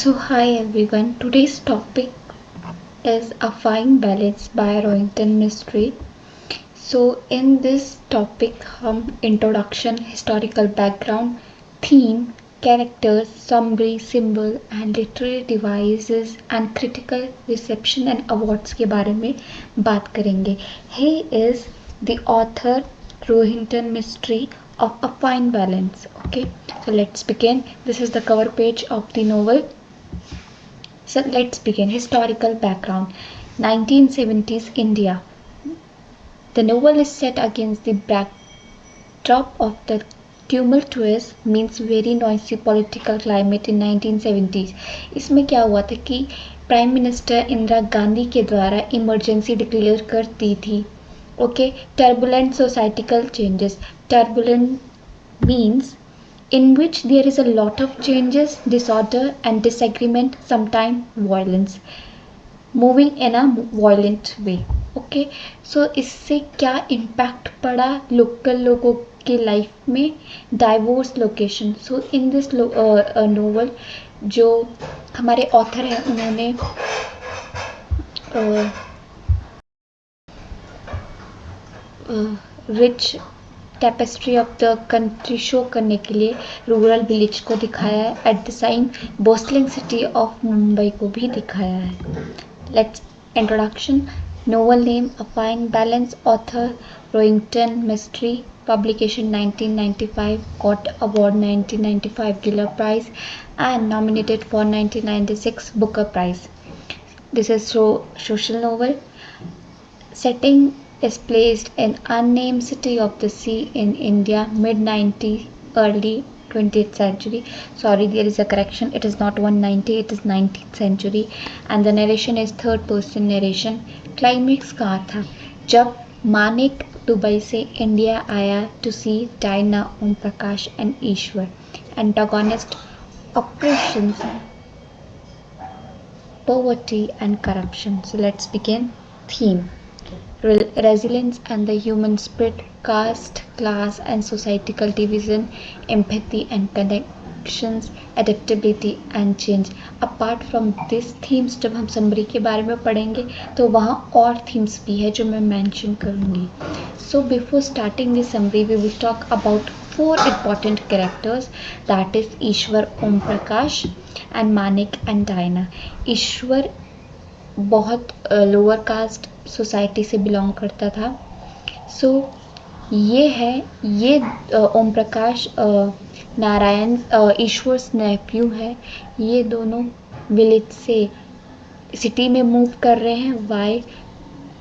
So, hi everyone. Today's topic is A Fine Balance by Rohinton Mystery. So, in this topic, हम introduction, historical background, theme, characters, summary, symbol, and literary devices and critical reception and awards के बारे में बात करेंगे. He is the author Rohinton Mystery of A Fine Balance. Okay, so let's begin. This is the cover page of the novel. So let's begin. Historical background 1970s India. The novel is set against the backdrop of the tumultuous means very noisy political climate in 1970s. इसमें क्या हुआ था कि prime minister Indira Gandhi के द्वारा emergency declare कर दी थी. Okay, turbulent societal changes. Turbulent means in which there is a lot of changes, disorder and disagreement, sometimes violence, moving in a violent way. Okay, so इससे क्या इम्पैक्ट पड़ा local लोगों की life में? Diverse location. So in this novel जो हमारे author हैं उन्होंने rich tapestry of the country show करने के लिए रूरल विलेज को दिखाया है. At the same bustling city of Mumbai को भी दिखाया है. Let's introduction. Novel name A Fine Balance. Author Rohinton Mistry. Publication 1995. Got award 1995 Giller Prize and nominated for 1996 Booker Prize. This is social novel. Setting is placed in unnamed city of the sea in India, mid 90s, early 20th century. Sorry, there is a correction. It is not 190, it is 19th century. And the narration is third person narration. Climax कहाँ था? जब Maneck Dubai से India आया to see Diana, Om Prakash and Ishvar. Antagonist, oppressions, poverty and corruption. So let's begin. Theme: resilience and the human spirit, caste, class and societal division, empathy and connections, adaptability and change. Apart from this themes, जब हम summary के बारे में पढ़ेंगे तो वहाँ और themes भी है जो मैं mention करूँगी. So before starting the summary, we will talk about 4 important characters, that is Ishvar, Om Prakash and Manek and Dina. Ishvar बहुत लोअर कास्ट सोसाइटी से बिलोंग करता था. सो ये ओम प्रकाश नारायण ईश्वर नेफ्यू है. ये दोनों विलेज से सिटी में मूव कर रहे हैं. वाई,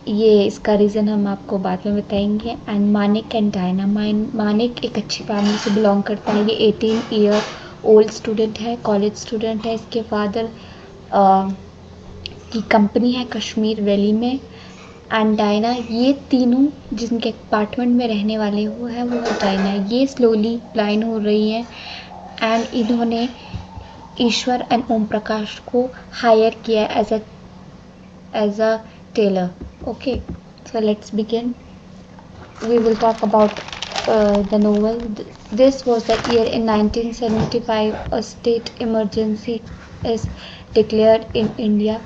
ये इसका रीज़न हम आपको बाद में बताएंगे. And Manik and Diana. Manik एक अच्छी फैमिली से बिलोंग करता है. ये 18 ईयर ओल्ड स्टूडेंट है, कॉलेज स्टूडेंट है. इसके फादर की कंपनी है कश्मीर वैली में. एंड डायना, ये तीनों जिनके अपार्टमेंट में रहने वाले वो है, वो डायना. ये स्लोली ब्लाइंड हो रही हैं एंड इन्होंने ईश्वर एंड ओम प्रकाश को हायर किया as a tailor. Okay, so let's begin. We will talk about the novel. This was the year in 1975. A state emergency is declared in India.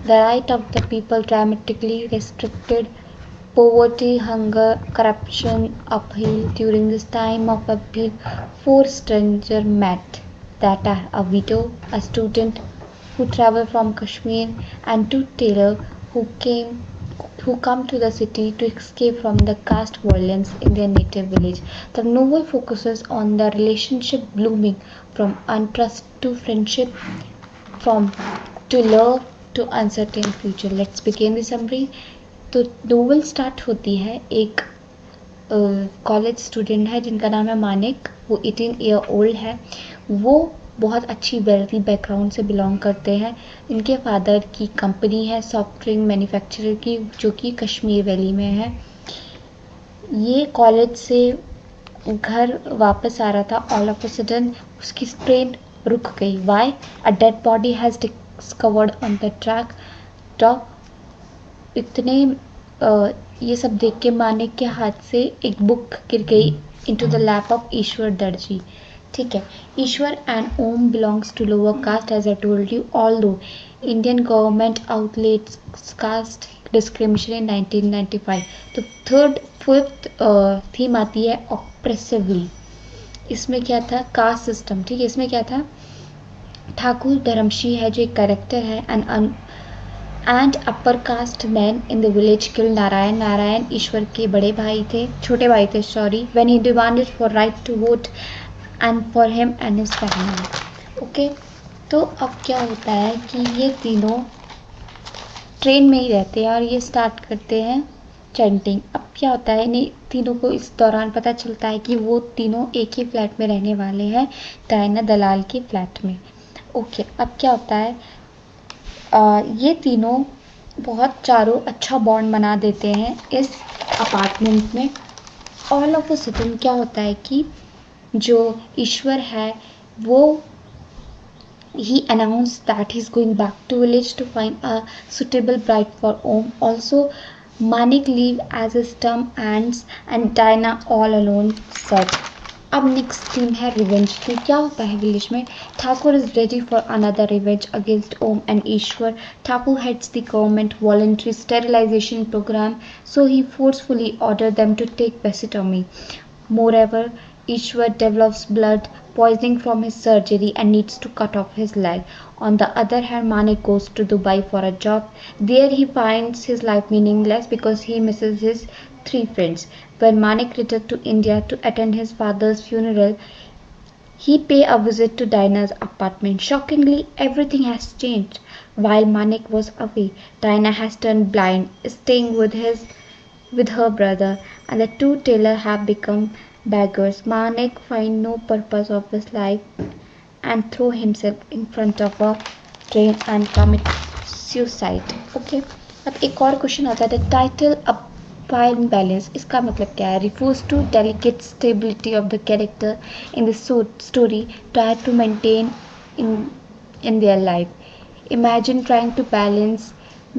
The right of the people dramatically restricted. Poverty, hunger, corruption, uphill. During this time of uphill, 4 strangers met. That are a widow, a student who traveled from Kashmir, and 2 tailors who come to the city to escape from the caste violence in their native village. The novel focuses on the relationship blooming from untrust to friendship, from to love to uncertain future. Let's begin the summary. तो novel start होती है. एक college student है जिनका नाम है मानिक. वो 18 year old है. वो बहुत अच्छी वेल्थी बैकग्राउंड से बिलोंग करते हैं. इनके फादर की कंपनी है सॉफ्टवेयर मैन्युफैक्चरर की, जो कि कश्मीर वैली में है. ये कॉलेज से घर वापस आ रहा था. ऑल ऑफ अ सडन उसकी ट्रेन रुक गई. Why? A dead body has discovered on the track. इतने ये सब देख के मानिक के हाथ से एक बुक गिर गई इनटू द लैप ऑफ ईश्वर दर्जी. ठीक है. ईश्वर and Om belongs to lower caste as I told you, although Indian government outlets caste discrimination in 1995. तो थर्ड फिफ्थ थीम आती है ऑप्रेसिवली. इसमें क्या था? Caste system. ठीक है, इसमें क्या था? ठाकुर धर्मशी है जो एक करेक्टर है, and upper caste man in the village kill Narayan. Narayan Ishvar के बड़े भाई थे, छोटे भाई थे sorry, when he demanded for right to vote and for him and his family. Okay, तो अब क्या होता है कि ये तीनों ट्रेन में ही रहते हैं और ये स्टार्ट करते हैं चैंटिंग. अब क्या होता है, इन्हें तीनों को इस दौरान पता चलता है कि वो तीनों एक ही फ्लैट में रहने वाले हैं, डायना दलाल के फ्लैट में. ओके, अब क्या होता है, ये तीनों बहुत चारों अच्छा बॉन्ड बना देते हैं इस अपार्टमेंट में. ऑल ऑफ अ सडन क्या होता है कि जो ईश्वर है वो he announced that he's going back to village to find a suitable bride for Om. Also, Manik leave as his term ends and Diana all alone said. अब next theme है revenge की. क्या होता है विलेज में? Thakur is ready for another revenge against Om and Ishvar. Thakur heads the government voluntary sterilisation programme, so he forcefully ordered them to take vasectomy. Moreover, Ishwar develops blood poisoning from his surgery and needs to cut off his leg. On the other hand, Manik goes to Dubai for a job. There he finds his life meaningless because he misses his three friends. When Manik returned to India to attend his father's funeral, he paid a visit to Diana's apartment. Shockingly, everything has changed. While Manik was away, Diana has turned blind, staying with her brother, and the two tailors have become beggars. Manik finds no purpose of his life and throws himself in front of a train and commits suicide. Okay. अब एक और question आता है, the title fine balance, इसका मतलब क्या है? Refers to delicate stability of the character in the story try to maintain in their life. Imagine trying to balance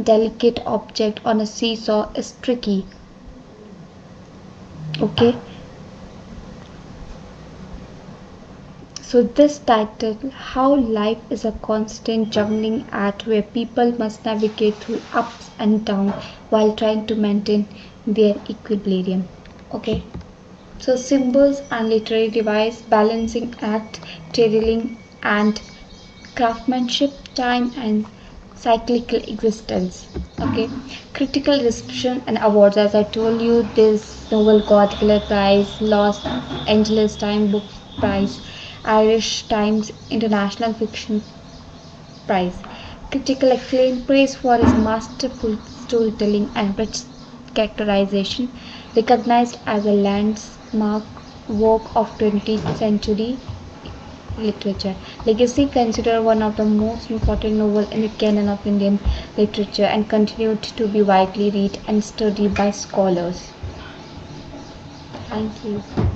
delicate object on a seesaw is tricky. Okay. So this title, how life is a constant juggling act where people must navigate through ups and downs while trying to maintain their equilibrium. Okay. So symbols and literary device, balancing act, tailoring and craftsmanship, time and cyclical existence. Okay. Critical reception and awards, as I told you, this novel got Giller Prize, Los Angeles Times Book Prize, Irish Times International Fiction Prize. Critical acclaim, praise for his masterful storytelling and rich characterization, recognized as a landmark work of 20th century literature. Legacy, considered one of the most important novels in the canon of Indian literature and continued to be widely read and studied by scholars. Thank you.